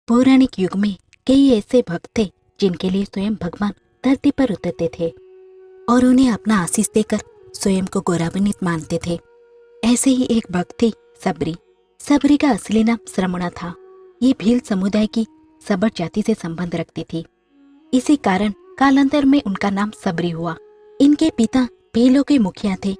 पौराणिक युग में कई ऐसे भक्त थे जिनके लिए स्वयं भगवान धरती पर उतरते थे और उन्हें अपना आशीष देकर स्वयं को गौरवान्वित मानते थे। ऐसे ही एक भक्त थी सबरी। सबरी का असली नाम श्रमणा था। ये भील समुदाय की सबर जाति से संबंध रखती थी। इसी कारण कालांतर में उनका नाम सबरी हुआ। इनके पिता भीलों के मुखिया थे।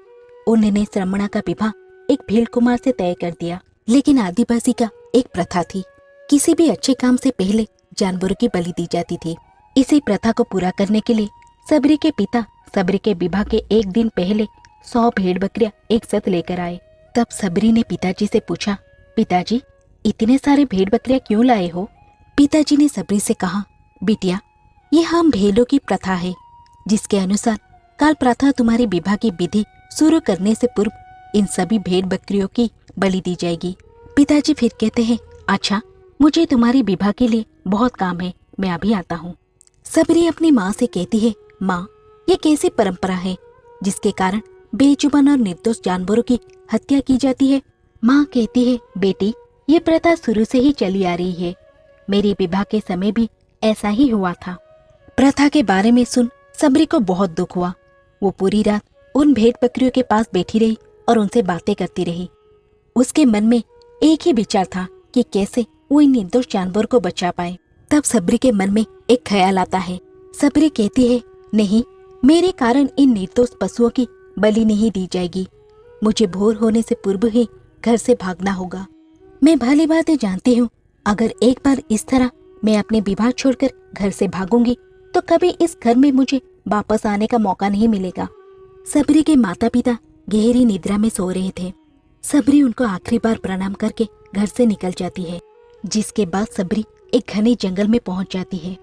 उन्होंने श्रमणा का विवाह एक भील कुमार से तय कर दिया। लेकिन आदिवासी का एक प्रथा थी, किसी भी अच्छे काम से पहले जानवरों की बलि दी जाती थी। इसी प्रथा को पूरा करने के लिए सबरी के पिता सबरी के विवाह के एक दिन पहले 100 भेड़ बकरियां एक साथ लेकर आए। तब सबरी ने पिताजी से पूछा, पिताजी इतने सारे भेड़ बकरियां क्यों लाए हो? पिताजी ने सबरी से कहा, बिटिया ये हम भेड़ों की प्रथा है, जिसके अनुसार काल प्रातः तुम्हारी विवाह की विधि शुरू करने से पूर्व इन सभी भेड़ बकरियों की बलि दी जाएगी। पिताजी फिर कहते हैं, अच्छा मुझे तुम्हारी विवाह के लिए बहुत काम है, मैं अभी आता हूँ। सबरी अपनी माँ से कहती है, माँ ये कैसी परंपरा है जिसके कारण बेजुबान और निर्दोष जानवरों की हत्या की जाती है? माँ कहती है, बेटी ये प्रथा शुरू से ही चली आ रही है, मेरी विवाह के समय भी ऐसा ही हुआ था। प्रथा के बारे में सुन सबरी को बहुत दुख हुआ। वो पूरी रात उन भेड़ बकरियों के पास बैठी रही और उनसे बातें करती रही। उसके मन में एक ही विचार था कि कैसे वो इन निर्दोष जानवर को बचा पाए। तब सबरी के मन में एक ख्याल आता है। सबरी कहती है, नहीं, मेरे कारण इन निर्दोष पशुओं की बलि नहीं दी जाएगी। मुझे भोर होने से पूर्व ही घर से भागना होगा। मैं भली बात जानती हूँ, अगर एक बार इस तरह मैं अपने विवाह छोड़कर घर से भागूंगी तो कभी इस घर में मुझे वापस आने का मौका नहीं मिलेगा। सबरी के माता पिता गहरी निद्रा में सो रहे थे। सबरी उनको आखिरी बार प्रणाम करके घर से निकल जाती है, जिसके बाद सबरी एक घने जंगल में पहुंच जाती है।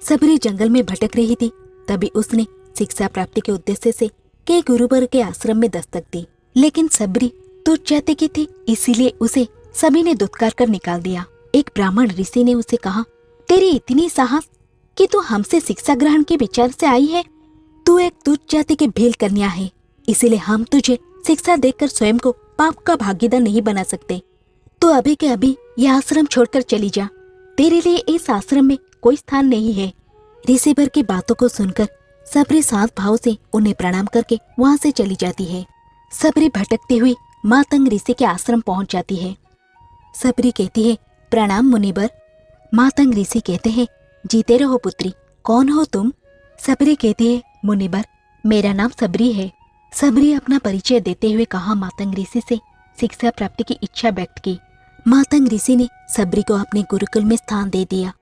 सबरी जंगल में भटक रही थी, तभी उसने शिक्षा प्राप्ति के उद्देश्य से कई गुरुवर के आश्रम में दस्तक दी। लेकिन सबरी तुच्छ जाति की थी, इसीलिए उसे सभी ने दुत्कार कर निकाल दिया। एक ब्राह्मण ऋषि ने उसे कहा, तेरी इतनी साहस कि तू हमसे शिक्षा ग्रहण के विचार से आई है। तू एक तुच्छ जाति के भेल कन्या है, इसीलिए हम तुझे शिक्षा देकर स्वयं को पाप का भागीदार नहीं बना सकते। तू अभी के अभी यह आश्रम छोड़कर चली जा, तेरे लिए इस आश्रम में कोई स्थान नहीं है। ऋषिवर की बातों को सुनकर सबरी सात भाव से उन्हें प्रणाम करके वहां से चली जाती है। सबरी भटकती हुई मातंग ऋषि के आश्रम पहुंच जाती है। सबरी कहती है, प्रणाम मुनिवर। मातंग ऋषि कहते हैं, जीते रहो पुत्री, कौन हो तुम? सबरी कहती है, मुनिवर मेरा नाम सबरी है। सबरी अपना परिचय देते हुए कहा, मातंग ऋषि से शिक्षा प्राप्ति की इच्छा व्यक्त की। मातंग ऋषि ने सबरी को अपने गुरुकुल में स्थान दे दिया।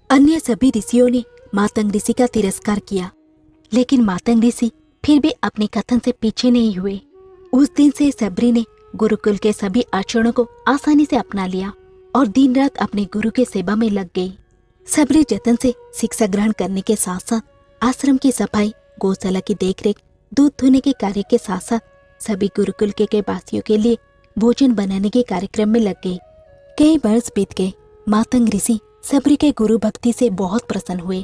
अन्य सभी ऋषियों ने मातंग ऋषि का तिरस्कार किया, लेकिन मातंग ऋषि फिर भी अपने कथन से पीछे नहीं हुए। उस दिन से सबरी ने गुरुकुल के सभी आचरणों को आसानी से अपना लिया और दिन रात अपने गुरु के सेवा में लग गई। सबरी जतन से शिक्षा ग्रहण करने के साथ साथ आश्रम की सफाई, गौशाला की देखरेख, दूध धोने के कार्य के साथ साथ सभी गुरुकुल के वासियों के लिए भोजन बनाने के कार्यक्रम में लग गई। कई वर्ष बीत गए। मातंग ऋषि सबरी के गुरु भक्ति से बहुत प्रसन्न हुए।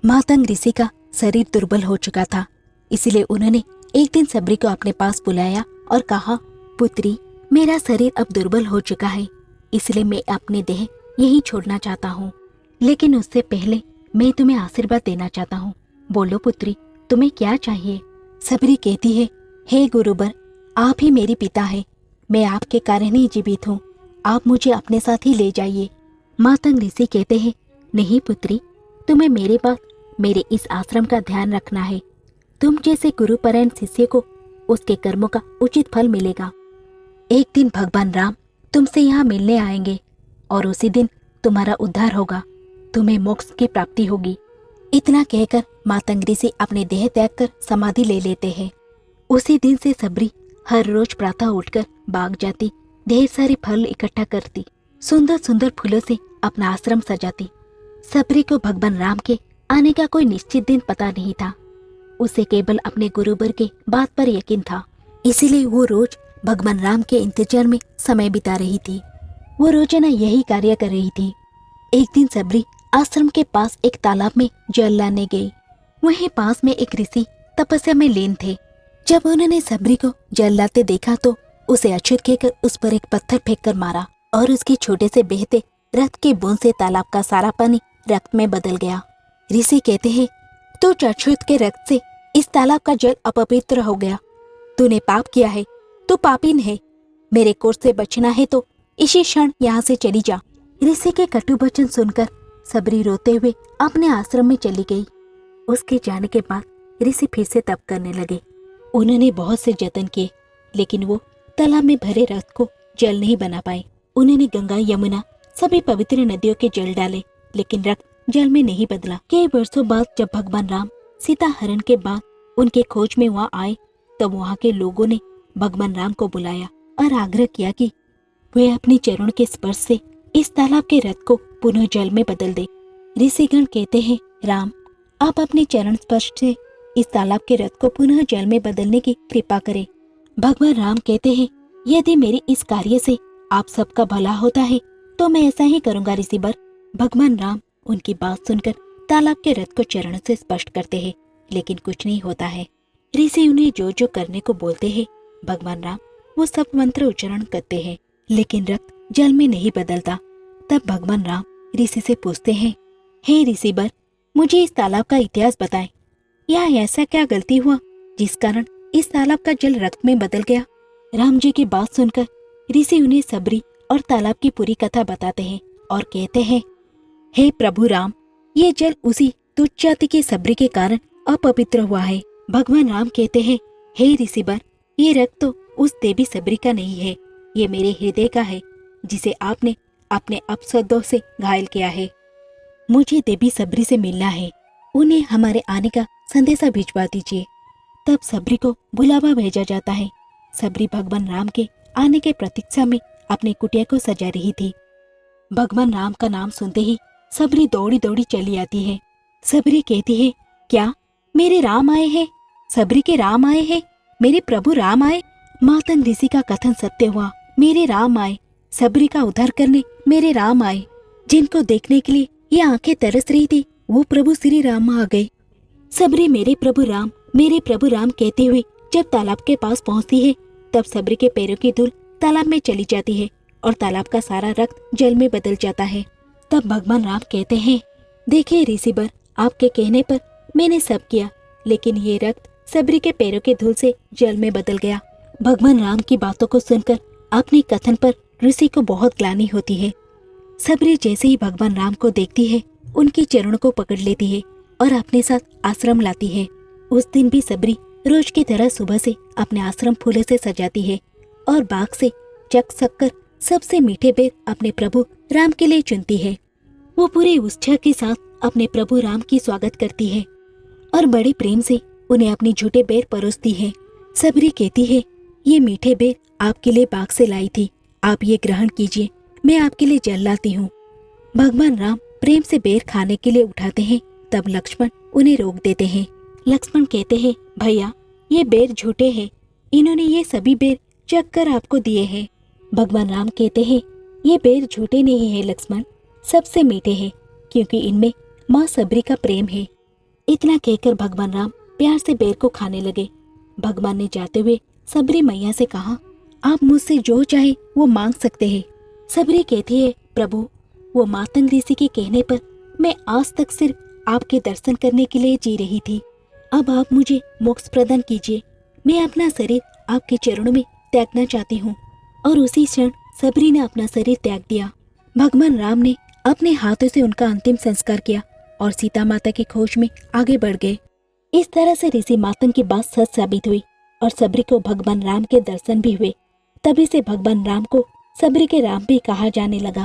मातंग ऋषि का शरीर दुर्बल हो चुका था, इसलिए उन्होंने एक दिन सबरी को अपने पास बुलाया और कहा, पुत्री मेरा शरीर अब दुर्बल हो चुका है, इसलिए मैं अपने देह यहीं छोड़ना चाहता हूँ। लेकिन उससे पहले मैं तुम्हें आशीर्वाद देना चाहता हूँ। बोलो पुत्री, तुम्हें क्या चाहिए? सबरी कहती है, हे गुरुवर, आप ही मेरी पिता है, मैं आपके कारण ही जीवित हूँ, आप मुझे अपने साथ ही ले जाइए। मातंग ऋषि कहते हैं, नहीं पुत्री, तुम्हें मेरे पास मेरे इस आश्रम का ध्यान रखना है। तुम जैसे गुरुपरायण शिष्य को उसके कर्मों का उचित फल मिलेगा। एक दिन भगवान राम तुमसे यहाँ मिलने आएंगे और उसी दिन तुम्हारा उद्धार होगा, तुम्हें मोक्ष की प्राप्ति होगी। इतना कहकर मातंग ऋषि अपने देह त्याग कर समाधि ले लेते हैं। उसी दिन से सबरी हर रोज प्रातः उठकर बाग जाती, ढेर सारे फल इकट्ठा करती, सुंदर सुंदर फूलों से अपना आश्रम सजाती। सबरी को भगवान राम के आने का कोई निश्चित दिन पता नहीं था। उसे केवल अपने गुरुवर के बात पर यकीन था, इसीलिए वो रोज भगवान राम के इंतजार में समय बिता रही थी। वो रोजाना यही कार्य कर रही थी। एक दिन सबरी आश्रम के पास एक तालाब में जल लाने गई। वहीं पास में एक ऋषि तपस्या में लीन थे। जब उन्होंने सबरी को जल लाते देखा तो उसे अछूत कहकर उस पर एक पत्थर फेंक कर मारा और उसके छोटे से बहते रक्त की बूंद से तालाब का सारा पानी रक्त में बदल गया। ऋषि कहते हैं, तू अछूत के रक्त से इस तालाब का जल अपवित्र हो गया। तूने पाप किया है, तू पापीन है। मेरे कोर्ट से बचना है तो इसी क्षण यहाँ से चली जा। ऋषि के कटु वचन सुनकर सबरी रोते हुए अपने आश्रम में चली गई। उसके जाने के बाद ऋषि फिर से तप करने लगे। उन्होंने बहुत से जतन किए, लेकिन वो तालाब में भरे रक्त को जल नहीं बना पाए। उन्होंने गंगा, यमुना, सभी पवित्र नदियों के जल डाले, लेकिन रक्त जल में नहीं बदला। कई वर्षों बाद जब भगवान राम सीता हरण के बाद उनके खोज में वहाँ आए, तब वहाँ के लोगों ने भगवान राम को बुलाया और आग्रह किया कि वे अपने चरणों के स्पर्श से इस तालाब के रक्त को पुनः जल में बदल दे। ऋषिगण कहते हैं, राम, आप अपने चरण स्पर्श से इस तालाब के रक्त को पुनः जल में बदलने की कृपा करें। भगवान राम कहते हैं, यदि मेरे इस कार्य से आप सबका भला होता है तो मैं ऐसा ही करूंगा ऋषिवर। भगवान राम उनकी बात सुनकर तालाब के रथ को चरण से स्पष्ट करते हैं, लेकिन कुछ नहीं होता है। ऋषि उन्हें जो जो करने को बोलते हैं, भगवान राम वो सब मंत्र उच्चारण करते हैं, लेकिन रक्त जल में नहीं बदलता। तब भगवान राम ऋषि से पूछते हैं, हे ऋषिवर, मुझे इस तालाब का इतिहास बताएं। यह ऐसा क्या गलती हुआ जिस कारण इस तालाब का जल रक्त में बदल गया? राम जी की बात सुनकर ऋषि उन्हें सबरी और तालाब की पूरी कथा बताते हैं और कहते हैं, हे प्रभु राम, ये जल उसी तुच्छ जाति के सबरी के कारण अपवित्र हुआ है। भगवान राम कहते हैं, हे ऋषिवर, ये रक्त तो उस देवी सबरी का नहीं है, ये मेरे हृदय का है, जिसे आपने अपने अपशब्दों से घायल किया है। मुझे देवी सबरी से मिलना है, उन्हें हमारे आने का संदेशा भिजवा दीजिए। तब सबरी को बुलावा भेजा जाता है। सबरी भगवान राम के आने के प्रतीक्षा में अपनी कुटिया को सजा रही थी। भगवान राम का नाम सुनते ही सबरी दौड़ी दौड़ी चली आती है। सबरी कहती है, क्या मेरे राम आए हैं? सबरी के राम आए हैं? मेरे प्रभु राम आए? मातंग ऋषि का कथन सत्य हुआ। मेरे राम आए, सबरी का उद्धार करने मेरे राम आए। जिनको देखने के लिए ये आंखें तरस रही थी, वो प्रभु श्री राम आ गए। सबरी मेरे प्रभु राम कहते हुए जब तालाब के पास पहुंचती है, तब सबरी के पैरों की धूल तालाब में चली जाती है और तालाब का सारा रक्त जल में बदल जाता है। तब भगवान राम कहते हैं, देखिए ऋषिवर, आपके कहने पर मैंने सब किया, लेकिन ये रक्त सबरी के पैरों के धूल से जल में बदल गया। भगवान राम की बातों को सुनकर अपने कथन पर ऋषि को बहुत ग्लानि होती है। सबरी जैसे ही भगवान राम को देखती है, उनके चरणों को पकड़ लेती है और अपने साथ आश्रम लाती है। उस दिन भी सबरी रोज की तरह सुबह से अपने आश्रम फूलों से सजाती है और बाग से चक कर सबसे मीठे बेर अपने प्रभु राम के लिए चुनती है। वो पूरे उत्साह के साथ अपने प्रभु राम की स्वागत करती है और बड़े प्रेम से उन्हें अपनी झूठे बेर परोसती है। सबरी कहती है, ये मीठे बेर आपके लिए बाग से लाई थी, आप ये ग्रहण कीजिए, मैं आपके लिए जल लाती हूँ। भगवान राम प्रेम से बेर खाने के लिए उठाते हैं, तब लक्ष्मण उन्हें रोक देते हैं। लक्ष्मण कहते हैं, भैया, ये बेर झूठे हैं, इन्होंने ये सभी बेर चख कर आपको दिए हैं। भगवान राम कहते हैं, ये बेर झूठे नहीं है लक्ष्मण, सबसे मीठे हैं, क्योंकि इनमें माँ सबरी का प्रेम है। इतना कहकर भगवान राम प्यार से बेर को खाने लगे। भगवान ने जाते हुए सबरी मैया से कहा, आप मुझसे जो चाहे वो मांग सकते हैं। सबरी कहती है, प्रभु, वो मातंग ऋषि के कहने पर मैं आज तक सिर्फ आपके दर्शन करने के लिए जी रही थी। अब आप मुझे मोक्ष प्रदान कीजिए, मैं अपना शरीर आपके चरणों में त्यागना चाहती हूँ। और उसी क्षण सबरी ने अपना शरीर त्याग दिया। भगवान राम ने अपने हाथों से उनका अंतिम संस्कार किया और सीता माता की खोज में आगे बढ़ गए। इस तरह से ऋषि मातंग की बात सच साबित हुई और सबरी को भगवान राम के दर्शन भी हुए। तभी से भगवान राम को सबरी के राम भी कहा जाने लगा।